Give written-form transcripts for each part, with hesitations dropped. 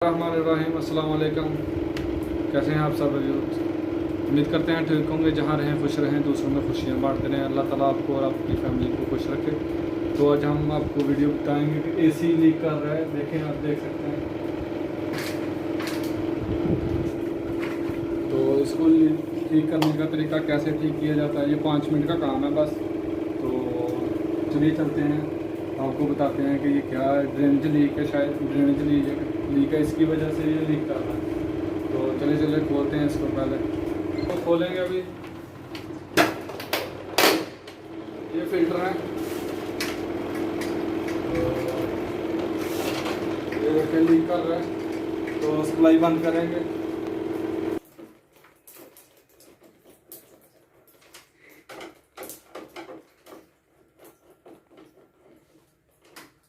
अस्सलाम वालेकुम। कैसे हैं आप सब? उम्मीद करते हैं ठीक होंगे। जहाँ रहें खुश रहें, दूसरों में खुशियाँ बांटते रहें। अल्लाह ताला आपको और आपकी फैमिली को खुश रखे। तो आज हम आपको वीडियो बताएंगे कि एसी लीक कर रहा है। देखें, आप देख सकते हैं। तो इसको ठीक करने का तरीका कैसे ठीक किया जाता है, ये 5 मिनट का काम है बस। तो चलिए चलते हैं, आपको बताते हैं कि ये क्या है। ड्रेनेज लीक है, शायद ड्रेनेज लीक है, इसकी वजह से ये लीक कर रहा है। तो चले खोलते हैं इसको। पहले तो खोलेंगे। अभी ये फिल्टर है, ये देखिए लीक कर रहा है। तो सप्लाई बंद करेंगे।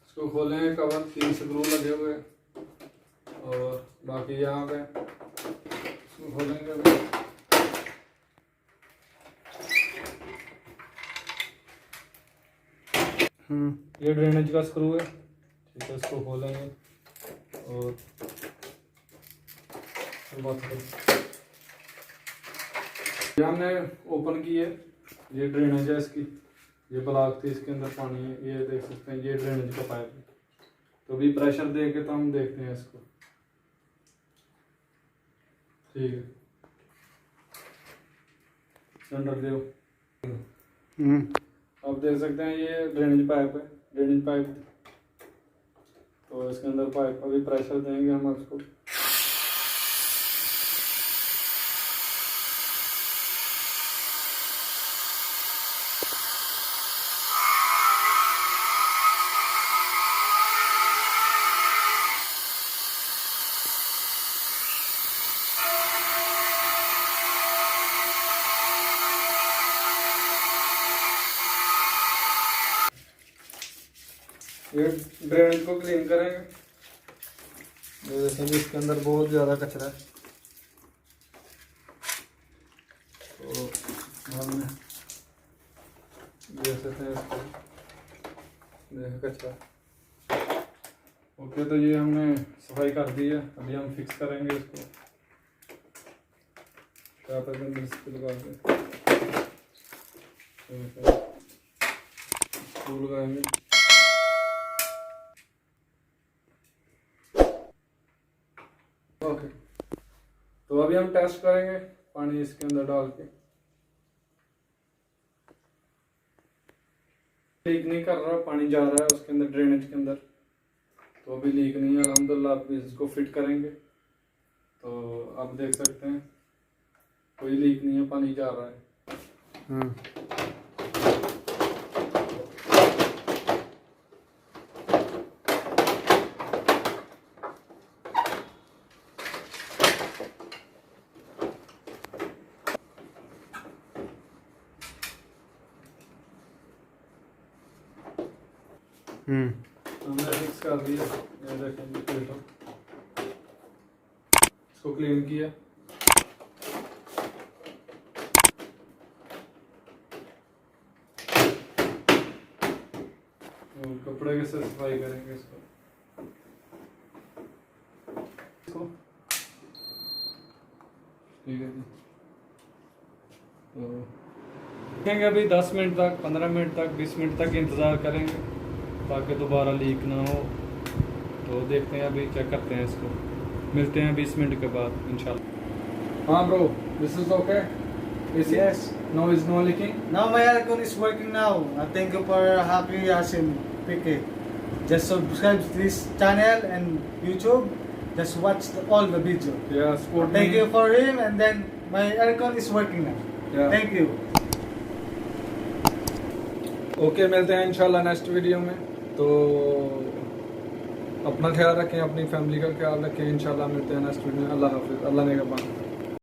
इसको खोलेंगे। कवर 3 स्क्रू लगे हुए हैं और बाकी यहाँ पे इसको खोलेंगे। अभी ये ड्रेनेज का स्क्रू है, ठीक है। इसको खोलेंगे और ये हमने ओपन की है। ये ड्रेनेज है इसकी, ये ब्लॉक थी, इसके अंदर पानी है। ये देख सकते हैं, ये ड्रेनेज का पाइप है। तो अभी प्रेशर दे के तो हम देखते हैं इसको, ठीक है। सिलेंडर दो। आप देख सकते हैं ये ड्रेनेज पाइप है, ड्रेनेज पाइप। तो इसके अंदर पाइप, अभी प्रेशर देंगे हम इसको। ये ड्रेनेज को क्लीन करेंगे। ये देखेंगे, इसके अंदर बहुत ज़्यादा कचरा है। तो हमने जैसे थे इसको देखें कचरा। ओके, तो ये हमने सफाई कर दी है। अभी हम फिक्स करेंगे इसको। क्या पे अंदर इसको लगा के स्क्रू लगाएंगे। ओके, तो अभी हम टेस्ट करेंगे पानी इसके अंदर डाल के। लीक नहीं कर रहा, पानी जा रहा है उसके अंदर, ड्रेनेज के अंदर। तो अभी लीक नहीं है अल्हम्दुलिल्लाह। आप इसको फिट करेंगे तो आप देख सकते हैं कोई लीक नहीं है, पानी जा रहा है। हमने फिक्स कर दिया। ये देखेंगे फिल्टर, इसको क्लीन किया। और कपड़े के साथ सफाई करेंगे इसको। ठीक है जी। तो देखेंगे अभी 10 मिनट तक, 15 मिनट तक, 20 मिनट तक इंतज़ार करेंगे ताकि दोबारा लीक ना हो। तो देखते हैं, अभी चेक करते हैं इसको। मिलते हैं 20 मिनट के बाद इंशाल्लाह। हाँ bro, this is okay? Yes. No is no leaking? Now my aircon is working now. Thank you for Happy Yasin PK. Just subscribe to this channel and YouTube. Just watch all the video. Yeah, support Thank me. you for him, and then my aircon is working now. Yeah. Thank you. Okay, मिलते हैं इंशाल्लाह next video में। तो अपना ख्याल रखें, अपनी family का ख्याल रखें। इंशाल्लाह मिलते हैं नेक्स्ट वीडियो में। अल्लाह हाफिज़, अल्लाह ने